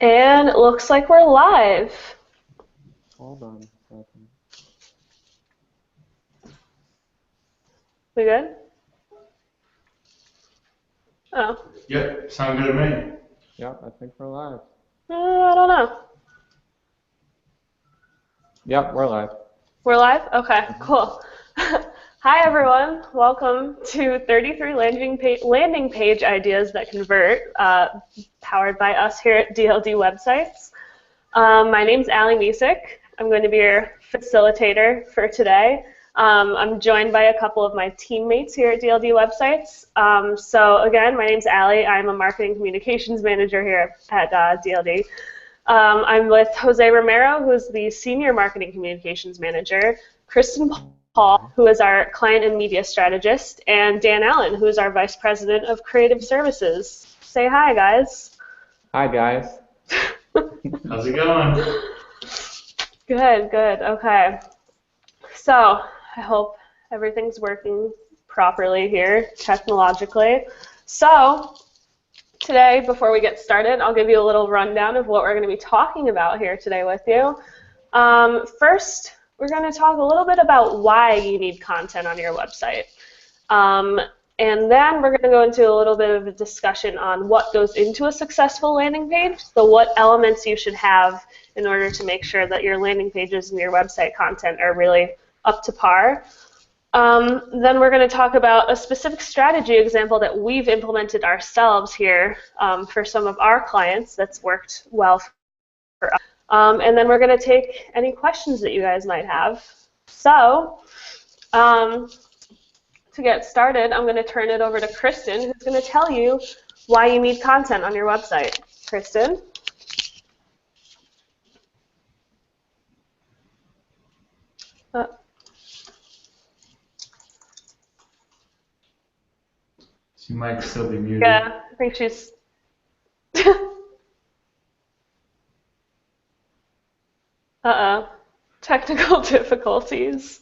And it looks like we're live. Hold on a second. We good? Oh. Yep, sound good to me. Yep, I think we're live. I don't know. Yep, we're live. We're live? Okay, cool. Hi, everyone. Welcome to 33 landing page ideas that convert, powered by us here at DLD Websites. My name's Allie Misick. I'm going to be your facilitator for today. I'm joined by a couple of my teammates here at DLD Websites. So again, my name's Allie. I'm a marketing communications manager here at DLD. I'm with Jose Romero, who's the senior marketing communications manager, Kristen Paul, who is our client and media strategist, and Dan Allen, who is our vice president of creative services. Say hi, guys. Hi, guys. How's it going? Good, good. Okay. So I hope everything's working properly here technologically. So today, before we get started, I'll give you a little rundown of what we're going to be talking about here today with you. First, we're going to talk a little bit about why you need content on your website. And then we're going to go into a little bit of a discussion on what goes into a successful landing page, so what elements you should have in order to make sure that your landing pages and your website content are really up to par. Then we're going to talk about a specific strategy example that we've implemented ourselves here for some of our clients that's worked well for us. And then we're going to take any questions that you guys might have. So, to get started, I'm going to turn it over to Kristen, who's going to tell you why you need content on your website. Kristen? She might still be muted. Yeah, I think she's... Uh-oh. Technical difficulties.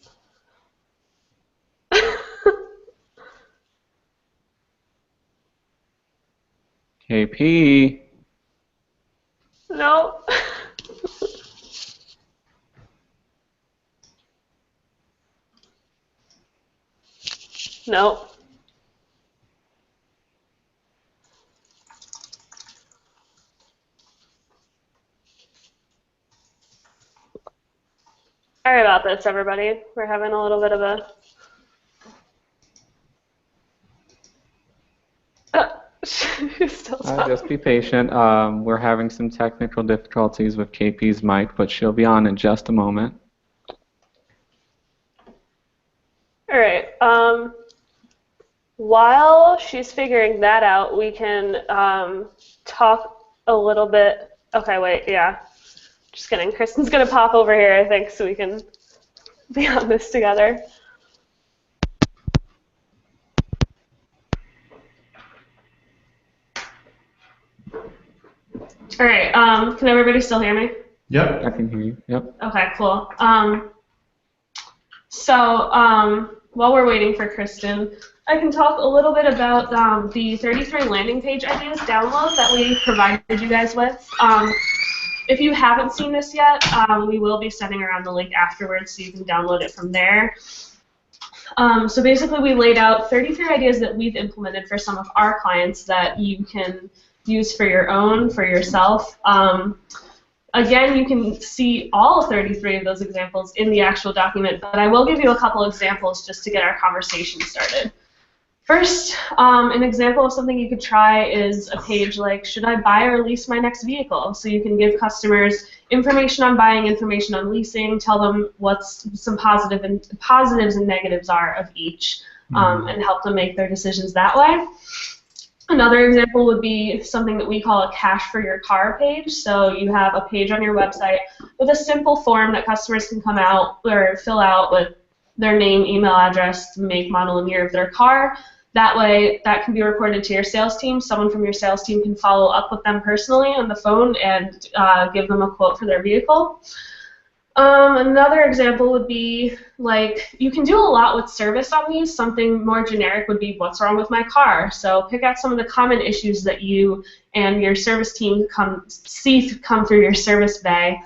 KP. No. No. Sorry about this, everybody. We're having a little bit of a... Just be patient. We're having some technical difficulties with KP's mic, but she'll be on in just a moment. All right. While she's figuring that out, we can talk a little bit. Okay, wait, yeah. Just kidding. Kristen's going to pop over here, I think, so we can be on this together. All right. Can everybody still hear me? Yep. I can hear you. Yep. Okay, cool. While we're waiting for Kristen, I can talk a little bit about the 33 landing page ideas download that we provided you guys with. If you haven't seen this yet, we will be sending around the link afterwards so you can download it from there. So basically we laid out 33 ideas that we've implemented for some of our clients that you can use for your own, for yourself. Again, you can see all 33 of those examples in the actual document, but I will give you a couple examples just to get our conversation started. First, an example of something you could try is a page like, should I buy or lease my next vehicle? So you can give customers information on buying, information on leasing, tell them what some positives and negatives are of each, and help them make their decisions that way. Another example would be something that we call a cash for your car page. So you have a page on your website with a simple form that customers can come out or fill out with their name, email address, make, model, and year of their car. That way, that can be reported to your sales team. Someone from your sales team can follow up with them personally on the phone and give them a quote for their vehicle. Another example would be, like, you can do a lot with service on these. Something more generic would be, what's wrong with my car? So pick out some of the common issues that you and your service team come through your service bay.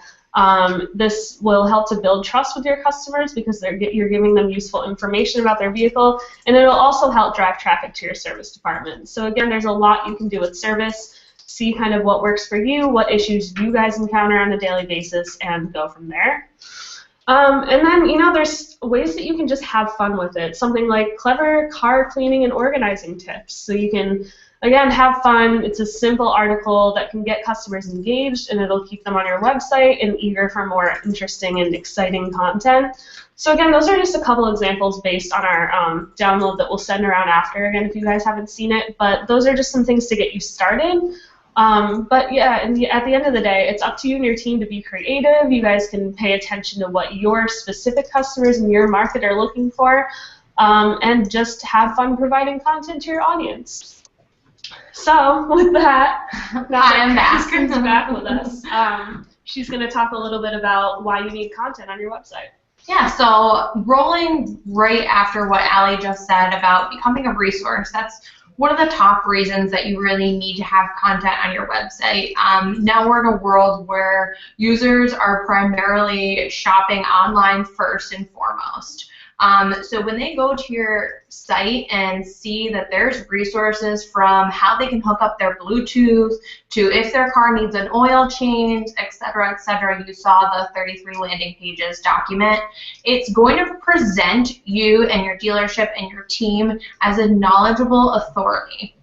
This will help to build trust with your customers because you're giving them useful information about their vehicle, and it'll also help drive traffic to your service department. So again, there's a lot you can do with service. See kind of what works for you, what issues you guys encounter on a daily basis, and go from there. And then, there's ways that you can just have fun with it. Something like clever car cleaning and organizing tips. So you can, again, have fun. It's a simple article that can get customers engaged, and it'll keep them on your website and eager for more interesting and exciting content. So again, those are just a couple examples based on our download that we'll send around after, again, if you guys haven't seen it. But those are just some things to get you started. But yeah, at the end of the day, it's up to you and your team to be creative. You guys can pay attention to what your specific customers in your market are looking for, and just have fun providing content to your audience. So with that, I'm back. Kristen's back with us. She's going to talk a little bit about why you need content on your website. Yeah, so rolling right after what Allie just said about becoming a resource, that's one of the top reasons that you really need to have content on your website. Now we're in a world where users are primarily shopping online first and foremost. So when they go to your site and see that there's resources from how they can hook up their Bluetooth to if their car needs an oil change, etc., you saw the 33 landing pages document, it's going to present you and your dealership and your team as a knowledgeable authority.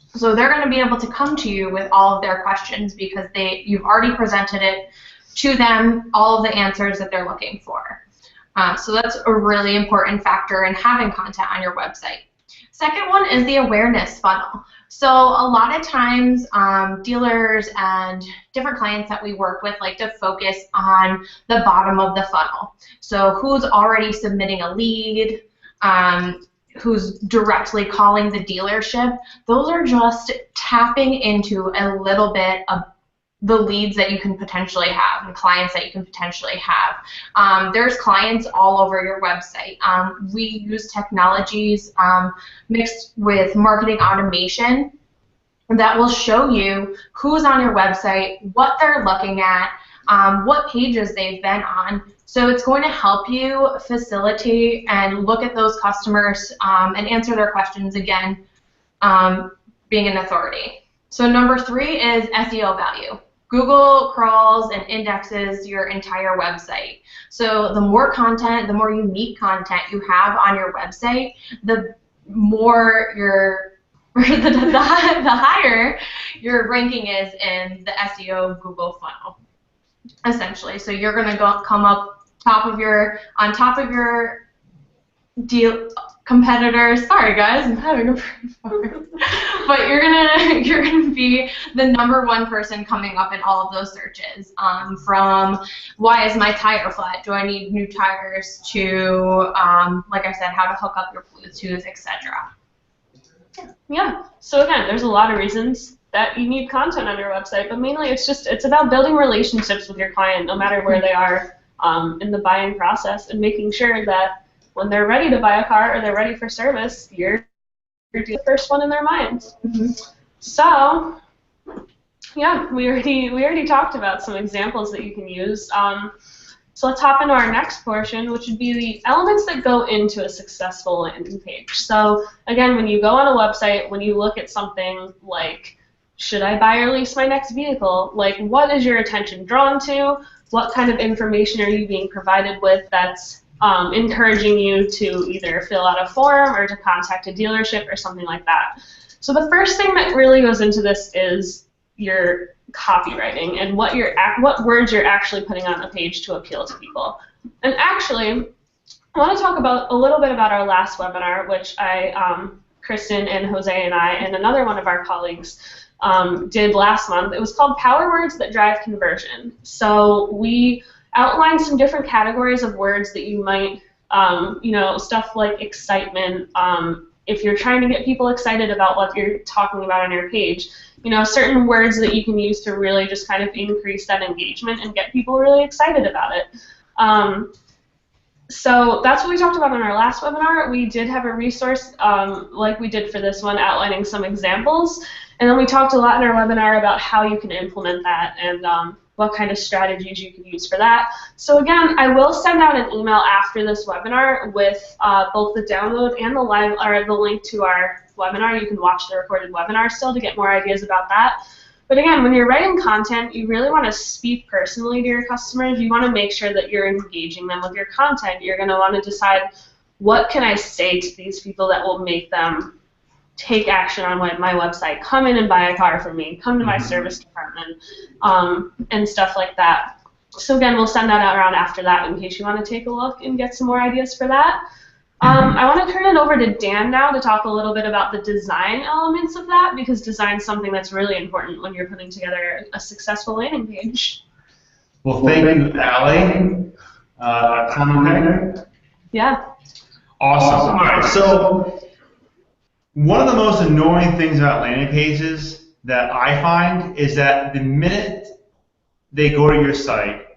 So they're going to be able to come to you with all of their questions because you've already presented it to them, all of the answers that they're looking for. So that's a really important factor in having content on your website. Second one is the awareness funnel. So a lot of times dealers and different clients that we work with like to focus on the bottom of the funnel. So who's already submitting a lead, who's directly calling the dealership. Those are just tapping into a little bit of the leads that you can potentially have and clients that you can potentially have. There's clients all over your website. We use technologies mixed with marketing automation that will show you who's on your website, what they're looking at, what pages they've been on. So it's going to help you facilitate and look at those customers and answer their questions again, being an authority. So number 3 is SEO value. Google crawls and indexes your entire website. So the more content, the more unique content you have on your website, the more the higher your ranking is in the SEO Google funnel, essentially. So you're going to come up on top of your competitors. Sorry guys, I'm having a brain fart. But you're gonna be the #1 person coming up in all of those searches. From why is my tire flat? Do I need new tires? To like I said, how to hook up your Bluetooth, etc. Yeah. So again, there's a lot of reasons that you need content on your website, but mainly it's about building relationships with your client, no matter where they are in the buying process, and making sure that when they're ready to buy a car or they're ready for service, you're the first one in their minds. Mm-hmm. So, yeah, we already talked about some examples that you can use. So let's hop into our next portion, which would be the elements that go into a successful landing page. So again, when you go on a website, when you look at something like, should I buy or lease my next vehicle? Like, what is your attention drawn to? What kind of information are you being provided with that's encouraging you to either fill out a form or to contact a dealership or something like that? So the first thing that really goes into this is your copywriting and what words you're actually putting on the page to appeal to people. And actually, I want to talk a little bit about our last webinar, which Kristen and Jose and I and another one of our colleagues did last month. It was called Power Words That Drive Conversion. So we outlined some different categories of words that you might, stuff like excitement. If you're trying to get people excited about what you're talking about on your page, certain words that you can use to really just kind of increase that engagement and get people really excited about it. So that's what we talked about in our last webinar. We did have a resource, like we did for this one, outlining some examples. And then we talked a lot in our webinar about how you can implement that and what kind of strategies you can use for that. So again, I will send out an email after this webinar with both the download and the live, or the link to our webinar. You can watch the recorded webinar still to get more ideas about that. But again, when you're writing content, you really want to speak personally to your customers. You want to make sure that you're engaging them with your content. You're going to want to decide, what can I say to these people that will make them take action on my website, come in and buy a car from me, come to my service department, and stuff like that. So again, we'll send that out around after that in case you want to take a look and get some more ideas for that. I want to turn it over to Dan now to talk a little bit about the design elements of that, because design is something that's really important when you're putting together a successful landing page. Well, thank you, Allie. Yeah. Awesome. All right, so one of the most annoying things about landing pages that I find is that the minute they go to your site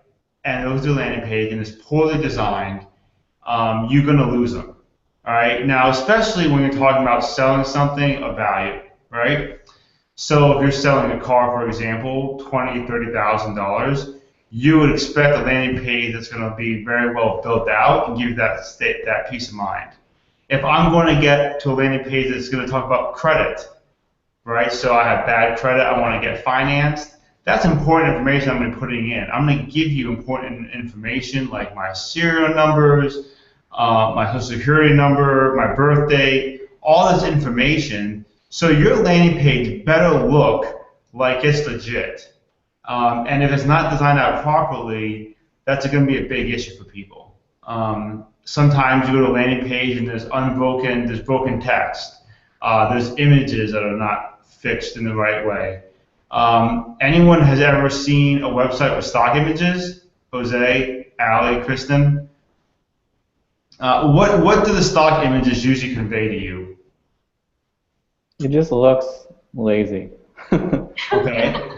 and it goes to a landing page and it's poorly designed, you're going to lose them. All right. Now, especially when you're talking about selling something of value, right? So if you're selling a car, for example, $20,000, $30,000, you would expect a landing page that's going to be very well built out and give you that peace of mind. If I'm going to get to a landing page that's going to talk about credit, right? So I have bad credit, I want to get financed. That's important information I'm going to be putting in. I'm going to give you important information like my serial numbers, my social security number, my birthday, all this information. So your landing page better look like it's legit. And if it's not designed out properly, that's going to be a big issue for people. Sometimes you go to a landing page and there's broken text. There's images that are not fixed in the right way. Anyone has ever seen a website with stock images? Jose, Allie, Kristen? What do the stock images usually convey to you? It just looks lazy. Okay.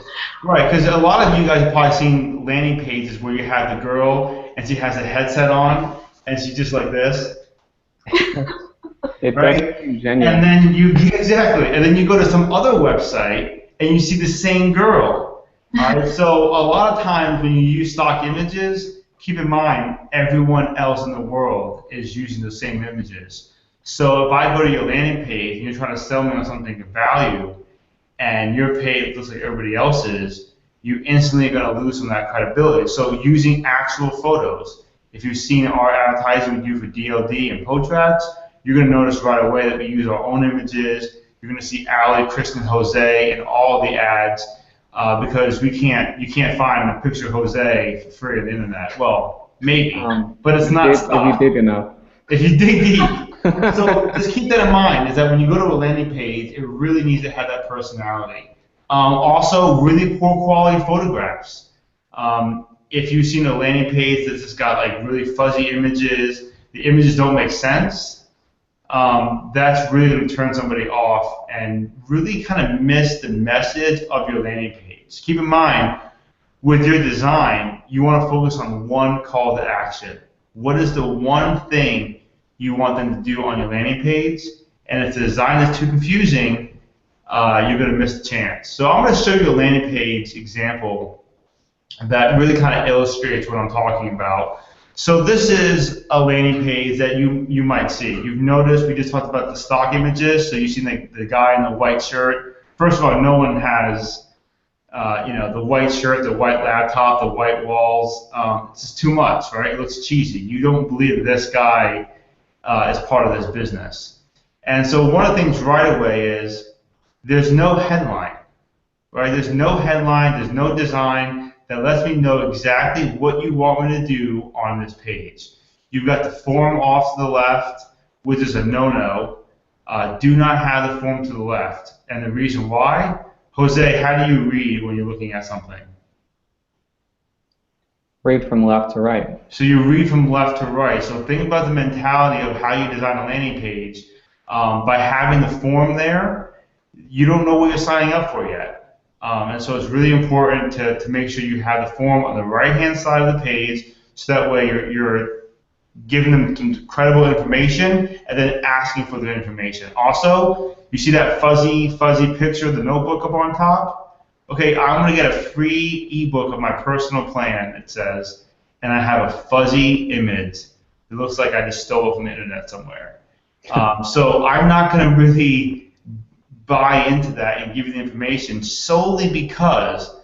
Right, because a lot of you guys have probably seen landing pages where you have the girl and she has a headset on and she's just like this. It right? doesn't seem genuine. And then and then you go to some other website and you see the same girl. All right? So a lot of times when you use stock images, keep in mind everyone else in the world is using the same images. So if I go to your landing page and you're trying to sell me on something of value, and your page looks like everybody else's, you instantly are going to lose some of that credibility. So using actual photos, if you've seen our advertising we do for DLD and PoTrax, you're going to notice right away that we use our own images. You're going to see Allie, Kristen, Jose in all the ads because you can't find a picture of Jose for free on the internet. Well, maybe, but it's not stock. If you dig enough. If you dig deep. So just keep that in mind, is that when you go to a landing page, it really needs to have that personality. Also, really poor quality photographs. If you've seen a landing page that's just got like really fuzzy images, the images don't make sense, that's really going to turn somebody off and really kind of miss the message of your landing page. Keep in mind, with your design, you want to focus on one call to action. What is the one thing you want them to do on your landing page? And if the design is too confusing, you're going to miss the chance. So I'm going to show you a landing page example that really kind of illustrates what I'm talking about. So this is a landing page that you might see. You've noticed we just talked about the stock images. So you see the guy in the white shirt. First of all, no one has the white shirt, the white laptop, the white walls. It's just too much, right? It looks cheesy. You don't believe that this guy is part of this business. And so one of the things right away is there's no headline, right? There's no headline, there's no design that lets me know exactly what you want me to do on this page. You've got the form off to the left, which is a no-no. Do not have the form to the left. And the reason why? Jose, how do you read when you're looking at something? Read from left to right. So you read from left to right. So think about the mentality of how you design a landing page. By having the form there, you don't know what you're signing up for yet. And so it's really important to make sure you have the form on the right-hand side of the page So that way you're giving them some credible information and then asking for their information. Also, you see that fuzzy picture of the notebook up on top? Okay, I'm going to get a free ebook of my personal plan, it says, and I have a fuzzy image. It looks like I just stole it from the internet somewhere. So I'm not going to really buy into that and give you the information solely because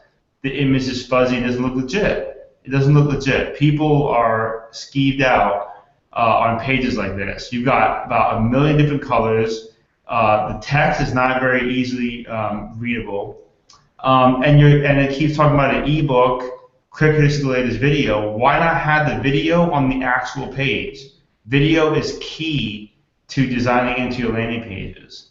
the image is fuzzy and doesn't look legit. It doesn't look legit. People are skeeved out on pages like this. You've got about 1 million different colors. The text is not very easily readable. And it keeps talking about an ebook. Quick Hit the latest video. Why not have the video on the actual page? Video is key to designing into your landing pages.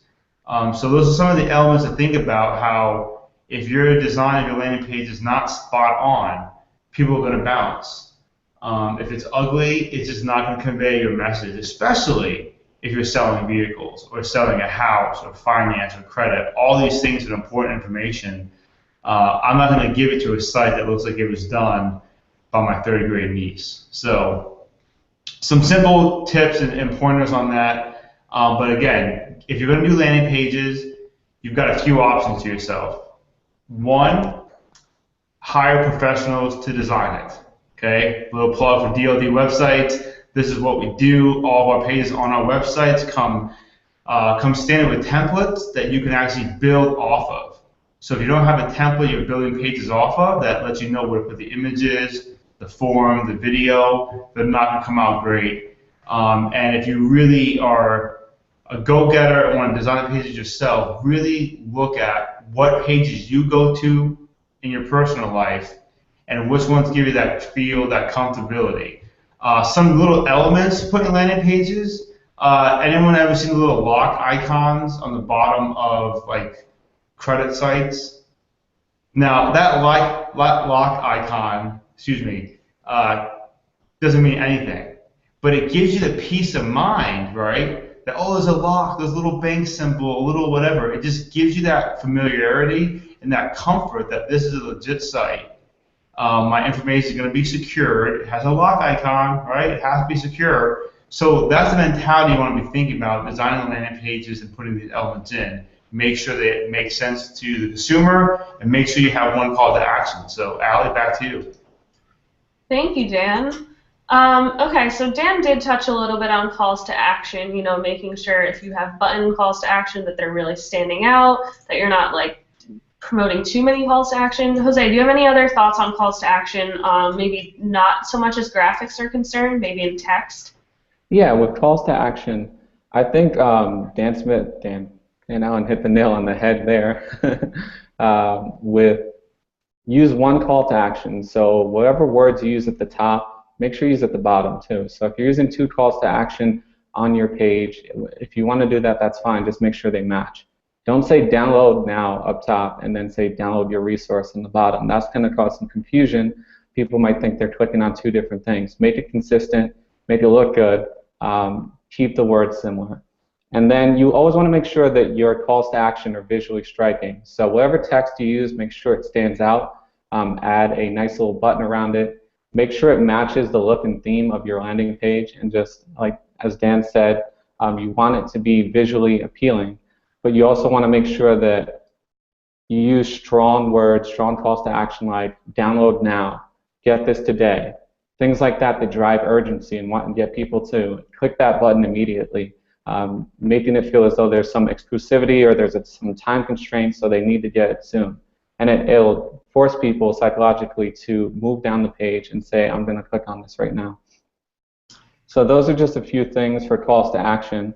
So those are some of the elements to think about. How if your design of your landing page is not spot on, people are going to bounce. If it's ugly, it's just not going to convey your message, especially if you're selling vehicles or selling a house or finance or credit. All these things are important information. I'm not going to give it to a site that looks like it was done by my third grade niece. So some simple tips and pointers on that. But again, if you're going to do landing pages, you've got a few options to yourself. One, hire professionals to design it. Okay, a little plug for DLD websites. This is what we do. All of our pages on our websites come standard with templates that you can actually build off of. So if you don't have a template you're building pages off of, that lets you know where to put the images, the form, the video, they're not going to come out great. And if you really are a go-getter and want to design the pages yourself, really look at what pages you go to in your personal life and which ones give you that feel, that comfortability. Some little elements to put in landing pages. Anyone ever seen the little lock icons on the bottom of like credit sites? Now that lock icon, doesn't mean anything, but it gives you the peace of mind, right? That, oh, there's a lock, there's a little bank symbol, a little whatever. It just gives you that familiarity and that comfort that this is a legit site. My information is going to be secured. It has a lock icon, right? It has to be secure. So that's the mentality you want to be thinking about, designing the landing pages and putting these elements in. Make sure that it makes sense to the consumer, and make sure you have one call to action. So, Allie, back to you. Thank you, Dan. Okay, so Dan did touch a little bit on calls to action, making sure if you have button calls to action that they're really standing out, that you're not like promoting too many calls to action. Jose, do you have any other thoughts on calls to action? Maybe not so much as graphics are concerned, maybe in text? Yeah, with calls to action, I think Dan Allen hit the nail on the head there. With use one call to action. So whatever words you use at the top, make sure you use at the bottom too. So if you're using 2 calls to action on your page, if you want to do that, that's fine. Just make sure they match. Don't say download now up top and then say download your resource in the bottom. That's going to cause some confusion. People might think they're clicking on 2 different things. Make it consistent, make it look good, keep the words similar. And then you always want to make sure that your calls to action are visually striking. So whatever text you use, make sure it stands out. Add a nice little button around it. Make sure it matches the look and theme of your landing page. And just like as Dan said, you want it to be visually appealing. But you also want to make sure that you use strong words, strong calls to action like download now, get this today. Things like that that drive urgency and want to get people to click that button immediately. Making it feel as though there's some exclusivity or there's some time constraint, so they need to get it soon. And it'll force people psychologically to move down the page and say, I'm going to click on this right now. So those are just a few things for calls to action.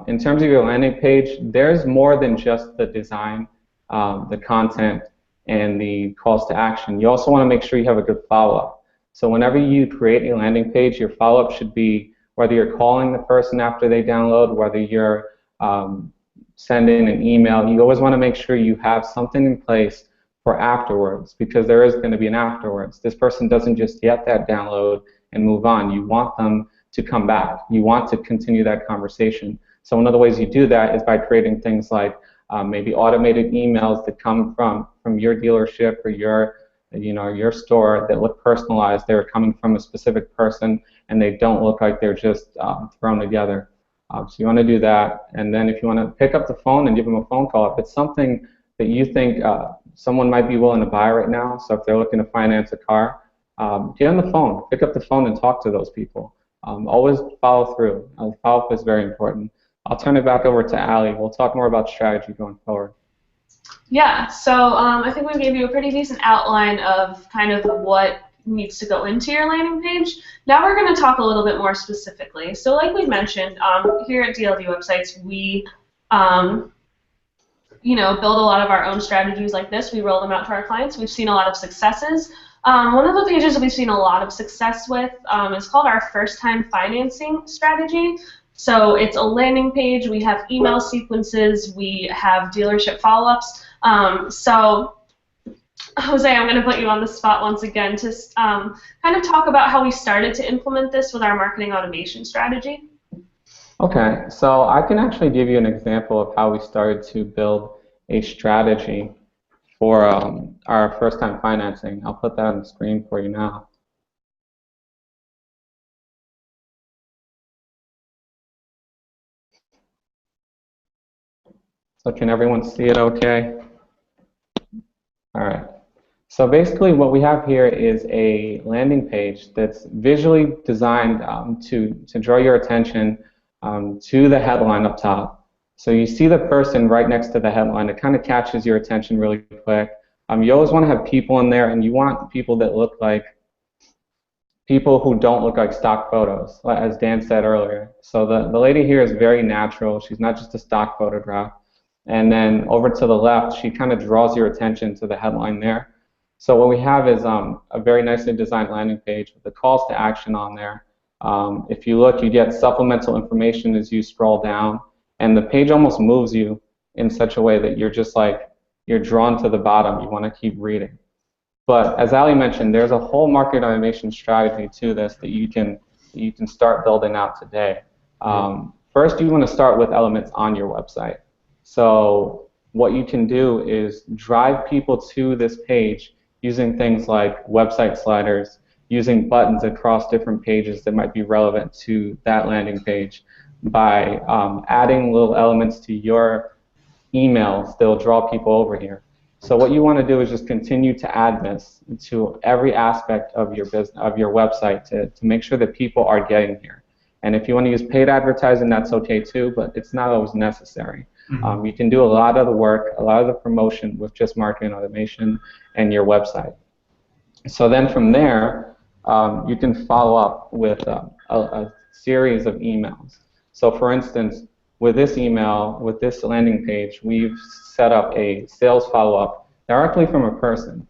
In terms of your landing page, there's more than just the design, the content, and the calls to action. You also want to make sure you have a good follow-up. So whenever you create a landing page, your follow-up should be whether you're calling the person after they download, whether you're sending an email, you always want to make sure you have something in place for afterwards, because there is going to be an afterwards. This person doesn't just get that download and move on. You want them to come back. You want to continue that conversation. So one of the ways you do that is by creating things like maybe automated emails that come from your dealership or your your store that look personalized. They're coming from a specific person, and they don't look like they're just thrown together. So you want to do that, and then if you want to pick up the phone and give them a phone call, if it's something that you think someone might be willing to buy right now, so if they're looking to finance a car, get on the phone, pick up the phone and talk to those people. Always follow through. Follow-up is very important. I'll turn it back over to Allie. We'll talk more about strategy going forward. Yeah, so I think we gave you a pretty decent outline of kind of what needs to go into your landing page. Now we're going to talk a little bit more specifically. So like we mentioned, here at DLD Websites, we build a lot of our own strategies like this. We roll them out to our clients. We've seen a lot of successes. One of the pages that we've seen a lot of success with is called our first-time financing strategy. So it's a landing page. We have email sequences. We have dealership follow-ups. So Jose, I'm going to put you on the spot once again to kind of talk about how we started to implement this with our marketing automation strategy. Okay, so I can actually give you an example of how we started to build a strategy for our first-time financing. I'll put that on the screen for you now. So can everyone see it okay? All right. So basically what we have here is a landing page that's visually designed to draw your attention to the headline up top. So you see the person right next to the headline. It kind of catches your attention really quick. You always want to have people in there, and you want people that look like people who don't look like stock photos, as Dan said earlier. So the lady here is very natural. She's not just a stock photograph. And then over to the left, she kind of draws your attention to the headline there. So what we have is a very nicely designed landing page with the calls to action on there. If you look, you get supplemental information as you scroll down, and the page almost moves you in such a way that you're just like, you're drawn to the bottom. You want to keep reading. But as Ali mentioned, there's a whole market automation strategy to this that you can start building out today. First, you want to start with elements on your website. So what you can do is drive people to this page using things like website sliders, using buttons across different pages that might be relevant to that landing page, by adding little elements to your emails that will draw people over here. So what you want to do is just continue to add this to every aspect of your business, of your website, to make sure that people are getting here. And if you want to use paid advertising, that's okay too, but it's not always necessary. You can do a lot of the work, a lot of the promotion with just marketing automation and your website. So then from there, you can follow up with a series of emails. So for instance, with this email, with this landing page, we've set up a sales follow-up directly from a person.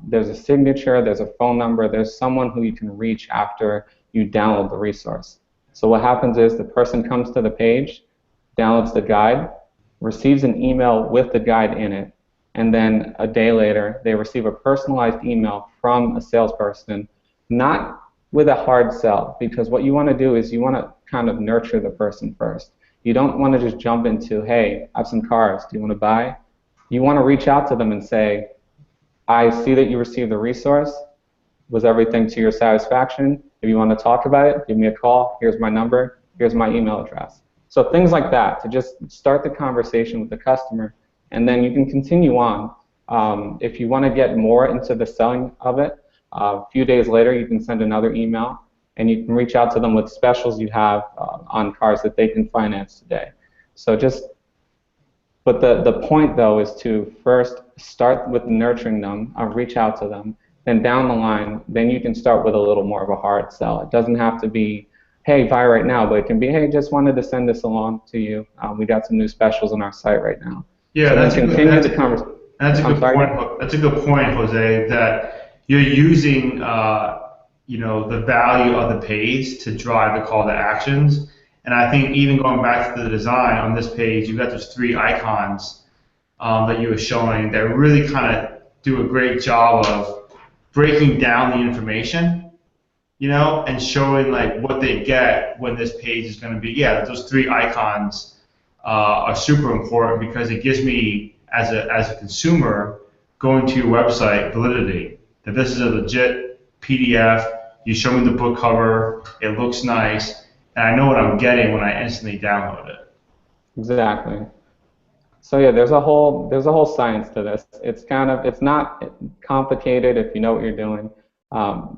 There's a signature, there's a phone number, there's someone who you can reach after you download the resource. So what happens is the person comes to the page, downloads the guide, receives an email with the guide in it, and then a day later they receive a personalized email from a salesperson, not with a hard sell, because what you want to do is you want to kind of nurture the person first. You don't want to just jump into, hey, I have some cars, do you want to buy? You want to reach out to them and say, I see that you received the resource. Was everything to your satisfaction? If you want to talk about it, give me a call. Here's my number. Here's my email address. So things like that, to just start the conversation with the customer, and then you can continue on. If you want to get more into the selling of it, a few days later you can send another email, and you can reach out to them with specials you have on cars that they can finance today. So but the point though is to first start with nurturing them, reach out to them, then down the line, then you can start with a little more of a hard sell. It doesn't have to be, hey, buy right now, but it can be, hey, just wanted to send this along to you. We got some new specials on our site right now. Yeah, so that's a good point. That's a good point, Jose. That you're using, the value of the page to drive the call to actions. And I think even going back to the design on this page, you've got those 3 icons that you were showing that really kind of do a great job of breaking down the information, and showing like what they get when this page is going to be. Yeah, those 3 icons are super important because it gives me, as a consumer, going to your website validity. that this is a legit PDF. You show me the book cover, it looks nice, and I know what I'm getting when I instantly download it. Exactly. So yeah, there's a whole science to this. It's not complicated if you know what you're doing.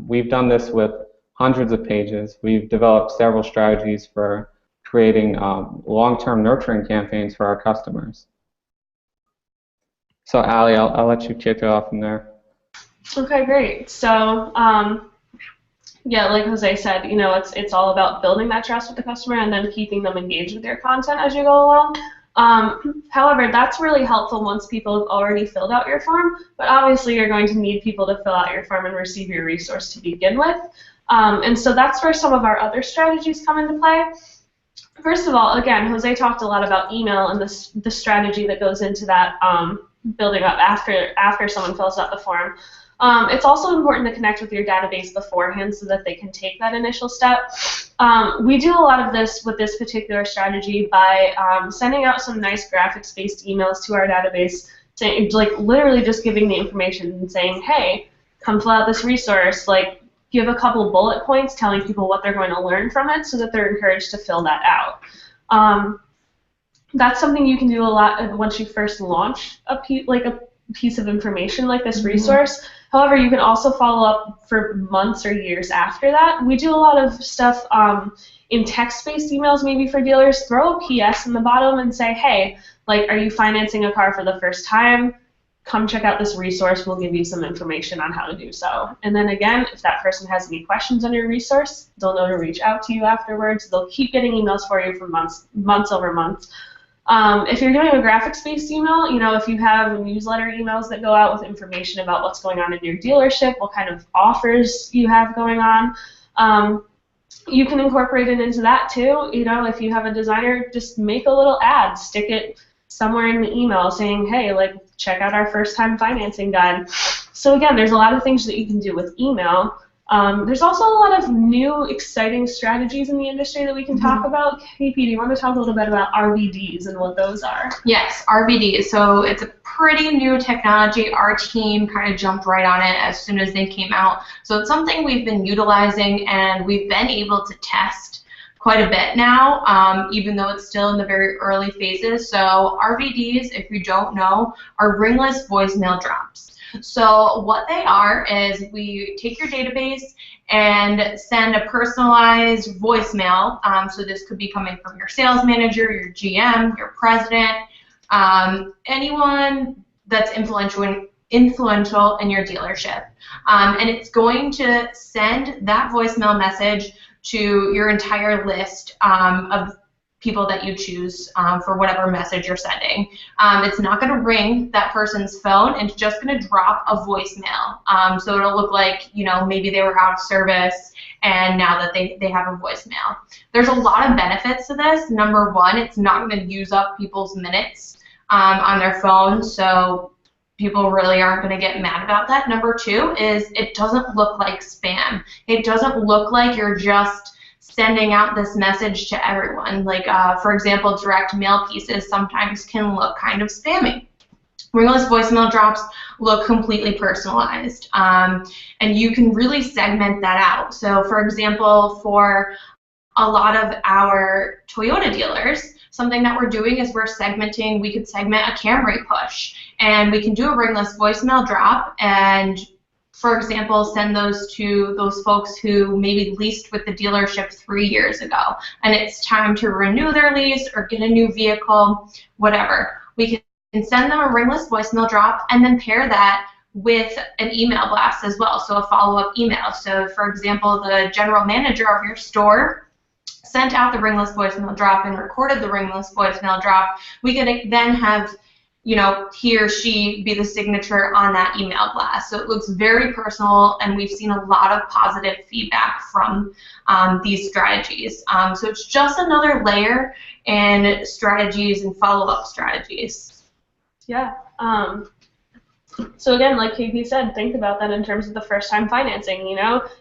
We've done this with hundreds of pages. We've developed several strategies for creating long-term nurturing campaigns for our customers. So Ali, I'll let you kick it off from there. Okay, great. So yeah, like Jose said, it's all about building that trust with the customer and then keeping them engaged with your content as you go along. However, that's really helpful once people have already filled out your form, but obviously you're going to need people to fill out your form and receive your resource to begin with. And so that's where some of our other strategies come into play. First of all, again, Jose talked a lot about email and the strategy that goes into that building up after someone fills out the form. It's also important to connect with your database beforehand so that they can take that initial step. We do a lot of this with this particular strategy by sending out some nice graphics-based emails to our database, saying, like literally just giving the information and saying, hey, come fill out this resource. Like, give a couple of bullet points telling people what they're going to learn from it so that they're encouraged to fill that out. That's something you can do a lot once you first launch a piece of information like this resource. However, you can also follow up for months or years after that. We do a lot of stuff in text-based emails maybe for dealers. Throw a PS in the bottom and say, hey, like, are you financing a car for the first time? Come check out this resource. We'll give you some information on how to do so. And then again, if that person has any questions on your resource, they'll know to reach out to you afterwards. They'll keep getting emails for you for months over months. If you're doing a graphics-based email, if you have newsletter emails that go out with information about what's going on in your dealership, what kind of offers you have going on, you can incorporate it into that too. If you have a designer, just make a little ad, stick it somewhere in the email saying, hey, like, check out our first-time financing guide. So again, there's a lot of things that you can do with email. There's also a lot of new, exciting strategies in the industry that we can talk about. KP, do you want to talk a little bit about RVDs and what those are? Yes, RVDs. So it's a pretty new technology. Our team kind of jumped right on it as soon as they came out. So it's something we've been utilizing, and we've been able to test quite a bit now, even though it's still in the very early phases. So RVDs, if you don't know, are ringless voicemail drops. So what they are is we take your database and send a personalized voicemail. So this could be coming from your sales manager, your GM, your president, anyone that's influential in your dealership. And it's going to send that voicemail message to your entire list of people that you choose for whatever message you're sending. It's not going to ring that person's phone. It's just going to drop a voicemail. So it'll look like, maybe they were out of service and now that they have a voicemail. There's a lot of benefits to this. Number one, it's not going to use up people's minutes on their phone, so people really aren't going to get mad about that. Number two is it doesn't look like spam. It doesn't look like you're just sending out this message to everyone. Like, for example, direct mail pieces sometimes can look kind of spammy. Ringless voicemail drops look completely personalized, and you can really segment that out. So, for example, for a lot of our Toyota dealers, something that we're doing is we could segment a Camry push, and we can do a ringless voicemail drop and, for example, send those to those folks who maybe leased with the dealership 3 years ago, and it's time to renew their lease or get a new vehicle, whatever. We can send them a ringless voicemail drop and then pair that with an email blast as well, so a follow-up email. So, for example, the general manager of your store sent out the ringless voicemail drop and recorded the ringless voicemail drop. We could then have he or she be the signature on that email blast. So it looks very personal, and we've seen a lot of positive feedback from these strategies. So it's just another layer in strategies and follow-up strategies. Yeah. So again, like KP said, think about that in terms of the first-time financing.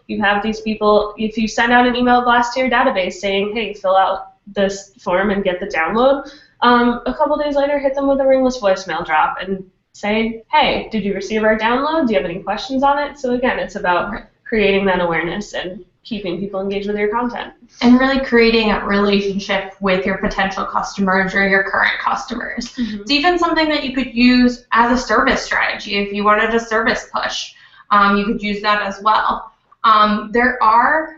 You have these people, if you send out an email blast to your database saying, hey, fill out this form and get the download, a couple days later, hit them with a ringless voicemail drop and say, hey, did you receive our download? Do you have any questions on it? So again, it's about creating that awareness and keeping people engaged with your content. And really creating a relationship with your potential customers or your current customers. Mm-hmm. It's even something that you could use as a service strategy. If you wanted a service push, you could use that as well. There are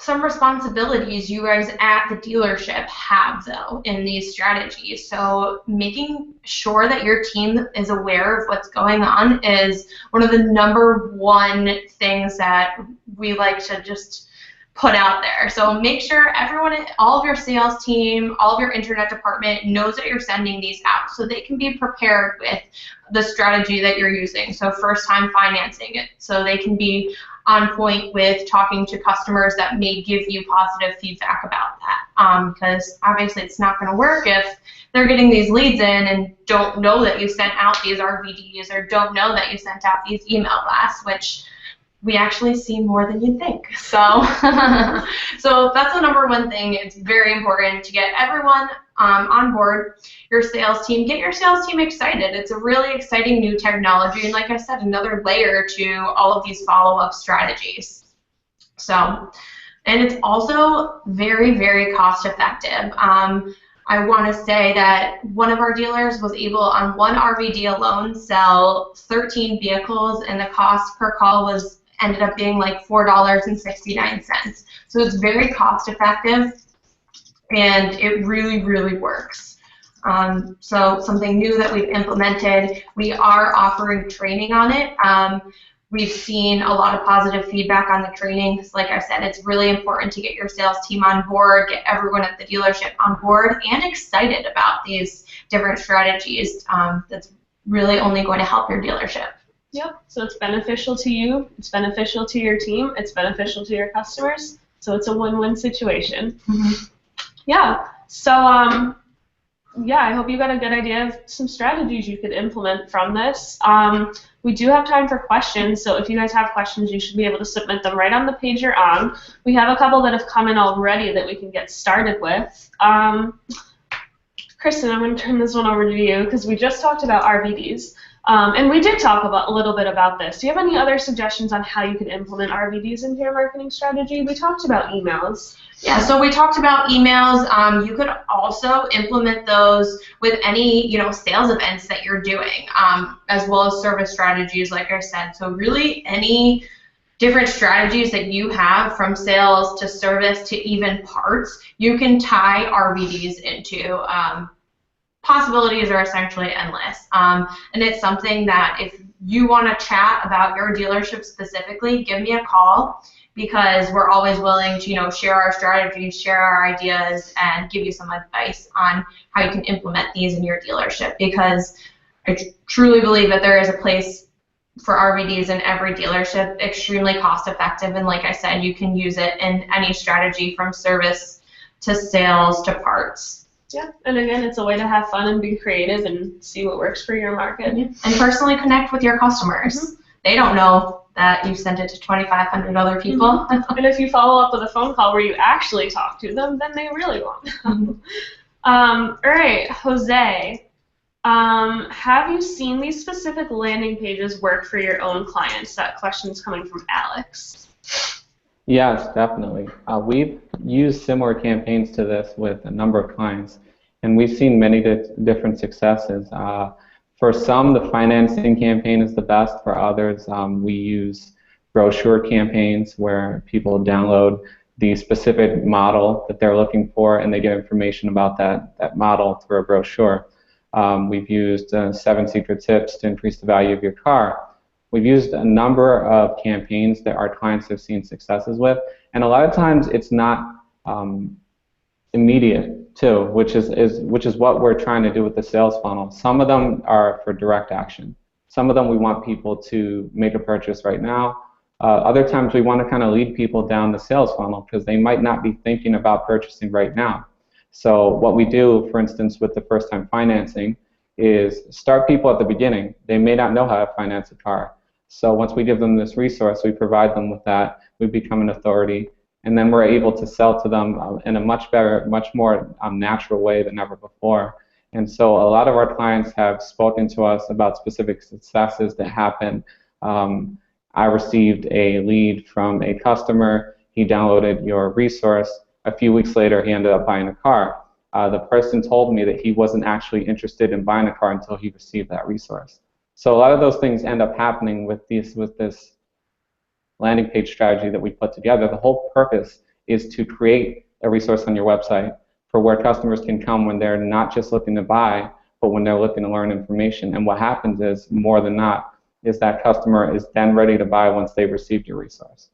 some responsibilities you guys at the dealership have, though, in these strategies. So making sure that your team is aware of what's going on is one of the #1 things that we like to just put out there. So make sure everyone, all of your sales team, all of your internet department knows that you're sending these out so they can be prepared with the strategy that you're using. So first time financing it, so they can be on point with talking to customers that may give you positive feedback about that. Because obviously it's not going to work if they're getting these leads in and don't know that you sent out these RVDs or don't know that you sent out these email blasts, which we actually see more than you think. So, so that's the #1 thing. It's very important to get everyone on board. Your sales team, get your sales team excited. It's a really exciting new technology, and like I said, another layer to all of these follow-up strategies. So, and it's also very, very cost-effective. I want to say that one of our dealers was able, on one RVD alone, sell 13 vehicles, and the cost per call ended up being like $4.69. So it's very cost effective, and it really, really works. So something new that we've implemented, we are offering training on it. We've seen a lot of positive feedback on the training. Like I said, it's really important to get your sales team on board, get everyone at the dealership on board and excited about these different strategies. That's really only going to help your dealership. Yep, so it's beneficial to you, it's beneficial to your team, it's beneficial to your customers, so it's a win-win situation. Mm-hmm. Yeah, so yeah, I hope you got a good idea of some strategies you could implement from this. We do have time for questions, so if you guys have questions, you should be able to submit them right on the page you're on. We have a couple that have come in already that we can get started with. Kristen, I'm going to turn this one over to you because we just talked about RVDs. And we did talk a little bit about this. Do you have any other suggestions on how you could implement RVDs into your marketing strategy? We talked about emails. Yeah, so we talked about emails. You could also implement those with any, sales events that you're doing, as well as service strategies, like I said. So really any different strategies that you have, from sales to service to even parts, you can tie RVDs into. Possibilities are essentially endless, and it's something that if you want to chat about your dealership specifically, give me a call, because we're always willing to share our strategies, share our ideas, and give you some advice on how you can implement these in your dealership, because I truly believe that there is a place for RVDs in every dealership, extremely cost effective, and like I said, you can use it in any strategy from service to sales to parts. Yeah, and again, it's a way to have fun and be creative and see what works for your market. And personally connect with your customers. Mm-hmm. They don't know that you sent it to 2,500 other people. Mm-hmm. And if you follow up with a phone call where you actually talk to them, then they really won't. Mm-hmm. All right, Jose, have you seen these specific landing pages work for your own clients? That question's coming from Alex. Yes, definitely. We've used similar campaigns to this with a number of clients, and we've seen many different successes. For some, the financing campaign is the best. For others, we use brochure campaigns where people download the specific model that they're looking for, and they get information about that model through a brochure. We've used 7 Secret Tips to increase the value of your car. We've used a number of campaigns that our clients have seen successes with, and a lot of times it's not immediate too, which is what we're trying to do with the sales funnel. Some of them are for direct action. Some of them we want people to make a purchase right now. Other times we want to kind of lead people down the sales funnel because they might not be thinking about purchasing right now. So what we do, for instance, with the first-time financing is start people at the beginning. They may not know how to finance a car. So once we give them this resource, we provide them with that, we become an authority, and then we're able to sell to them in a much better, much more natural way than ever before. And so a lot of our clients have spoken to us about specific successes that happen. I received a lead from a customer. He downloaded your resource. A few weeks later, he ended up buying a car. The person told me that he wasn't actually interested in buying a car until he received that resource. So a lot of those things end up happening with this landing page strategy that we put together. The whole purpose is to create a resource on your website for where customers can come when they're not just looking to buy, but when they're looking to learn information. And what happens is, more than not, is that customer is then ready to buy once they've received your resource.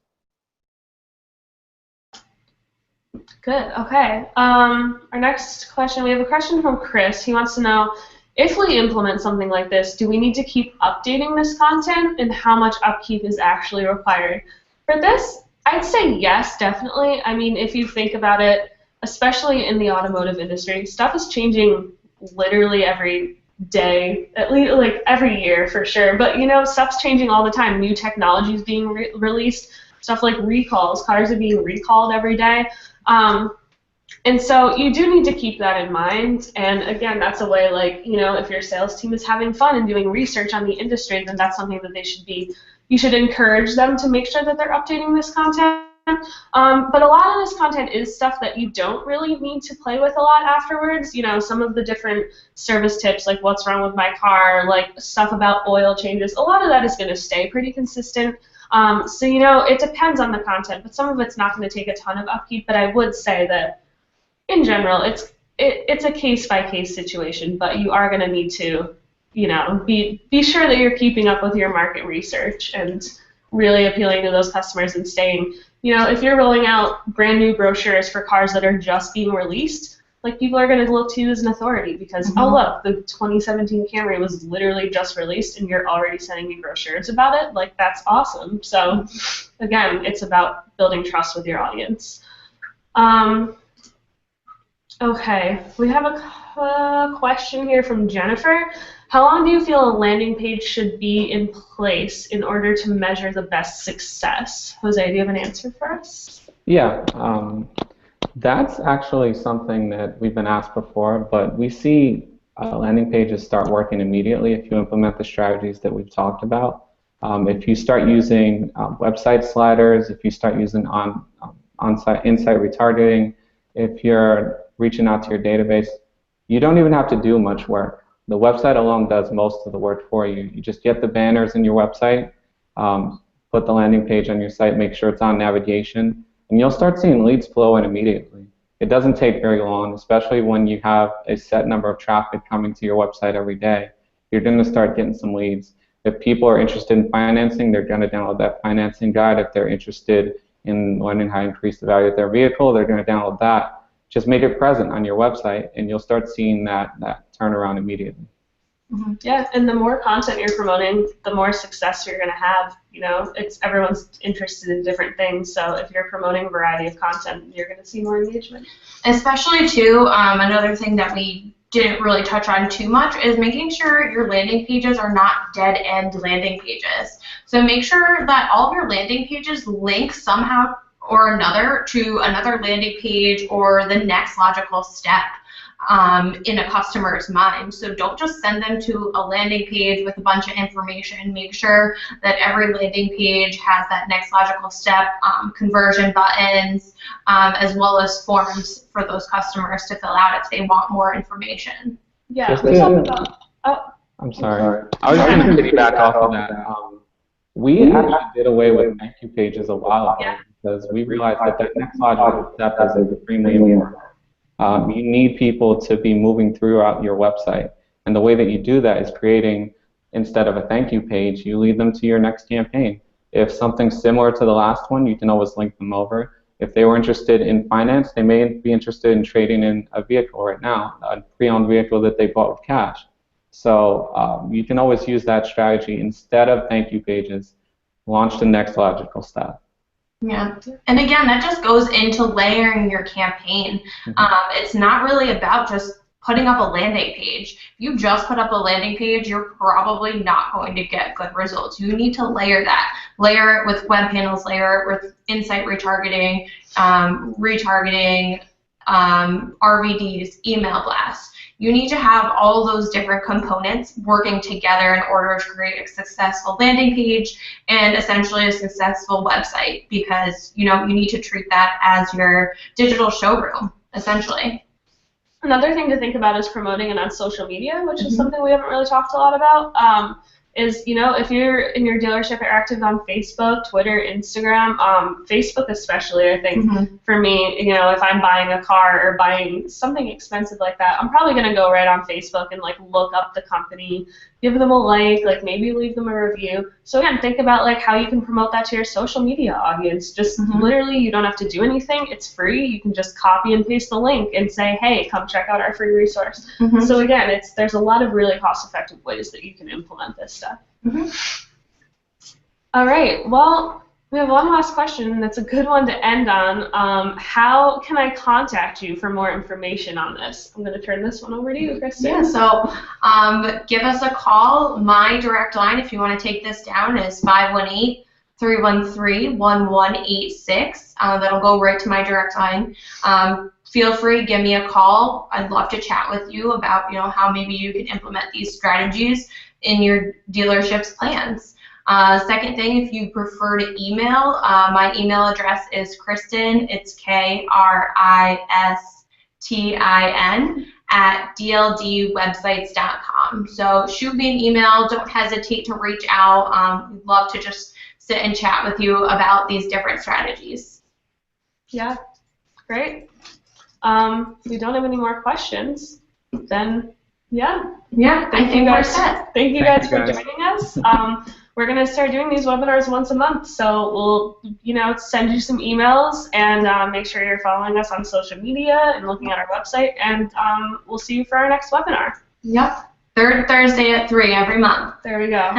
Good. Okay. Our next question, we have a question from Chris. He wants to know, if we implement something like this, do we need to keep updating this content, and how much upkeep is actually required? For this, I'd say yes, definitely. I mean, if you think about it, especially in the automotive industry, stuff is changing literally every day, at least like every year for sure. But you know, stuff's changing all the time. New technology is being released. Stuff like recalls, cars are being recalled every day. And so you do need to keep that in mind. And again, that's a way, like, you know, if your sales team is having fun and doing research on the industry, then that's something that they should be. You should encourage them to make sure that they're updating this content. But a lot of this content is stuff that you don't really need to play with a lot afterwards. You know, some of the different service tips, like what's wrong with my car, like stuff about oil changes, a lot of that is going to stay pretty consistent. So, you know, it depends on the content, but some of it's not going to take a ton of upkeep. But I would say that, in general, it's a case-by-case situation, but you are going to need to, you know, be sure that you're keeping up with your market research and really appealing to those customers and staying. You know, if you're rolling out brand new brochures for cars that are just being released, like, people are going to look to you as an authority because, oh, look, the 2017 Camry was literally just released and you're already sending me brochures about it. Like, that's awesome. So, again, it's about building trust with your audience. Okay, we have a question here from Jennifer. How long do you feel a landing page should be in place in order to measure the best success? Jose, do you have an answer for us? Yeah, that's actually something that we've been asked before, but we see landing pages start working immediately if you implement the strategies that we've talked about. If you start using website sliders, if you start using on-site insight retargeting, if you're reaching out to your database, you don't even have to do much work. The website alone does most of the work for you. You just get the banners in your website, put the landing page on your site, make sure it's on navigation, and you'll start seeing leads flow in immediately. It doesn't take very long, especially when you have a set number of traffic coming to your website every day. You're going to start getting some leads. If people are interested in financing, they're going to download that financing guide. If they're interested in learning how to increase the value of their vehicle, they're going to download that. Just make it present on your website, and you'll start seeing that turnaround immediately. Mm-hmm. Yeah, and the more content you're promoting, the more success you're going to have. You know, everyone's interested in different things, so if you're promoting a variety of content, you're going to see more engagement. Especially, too, another thing that we didn't really touch on too much is making sure your landing pages are not dead-end landing pages. So make sure that all of your landing pages link somehow or another to another landing page or the next logical step in a customer's mind. So don't just send them to a landing page with a bunch of information. Make sure that every landing page has that next logical step, conversion buttons, as well as forms for those customers to fill out if they want more information. Yeah. I'm sorry. I was going to piggyback off of that. We actually did away with thank you pages a while ago because we realized that next logical step is extremely important. You need people to be moving throughout your website. And the way that you do that is creating, instead of a thank you page, you lead them to your next campaign. If something's similar to the last one, you can always link them over. If they were interested in finance, they may be interested in trading in a vehicle right now, a pre-owned vehicle that they bought with cash. So you can always use that strategy. Instead of thank you pages, launch the next logical step. Yeah, and again, that just goes into layering your campaign. It's not really about just putting up a landing page. If you just put up a landing page, you're probably not going to get good results. You need to layer that. Layer it with web panels, layer it with insight retargeting, RVDs, email blasts. You need to have all those different components working together in order to create a successful landing page and essentially a successful website, because you need to treat that as your digital showroom, essentially. Another thing to think about is promoting it on social media, which is something we haven't really talked a lot about. Is if you're in your dealership, you're active on Facebook, Twitter, Instagram, Facebook especially, I think, for me, if I'm buying a car or buying something expensive like that, I'm probably going to go right on Facebook and look up the company, give them a like maybe leave them a review. So again, think about how you can promote that to your social media audience. Just literally, you don't have to do anything. It's free. You can just copy and paste the link and say, hey, come check out our free resource. So again, there's a lot of really cost-effective ways that you can implement this stuff. All right, well, we have one last question, and that's a good one to end on. How can I contact you for more information on this? I'm going to turn this one over to you, Kristen. Yeah, so give us a call. My direct line, if you want to take this down, is 518-313-1186. That'll go right to my direct line. Feel free, give me a call. I'd love to chat with you about how maybe you can implement these strategies in your dealership's plans. Second thing, if you prefer to email, my email address is Kristen, it's Kristin, @dldwebsites.com. So shoot me an email, don't hesitate to reach out. We'd love to just sit and chat with you about these different strategies. Yeah, great. We don't have any more questions. Then, yeah, I think we're set. Thank you guys for joining us. We're going to start doing these webinars once a month, so we'll, send you some emails and make sure you're following us on social media and looking at our website, and we'll see you for our next webinar. Yep, third Thursday at 3 every month. There we go.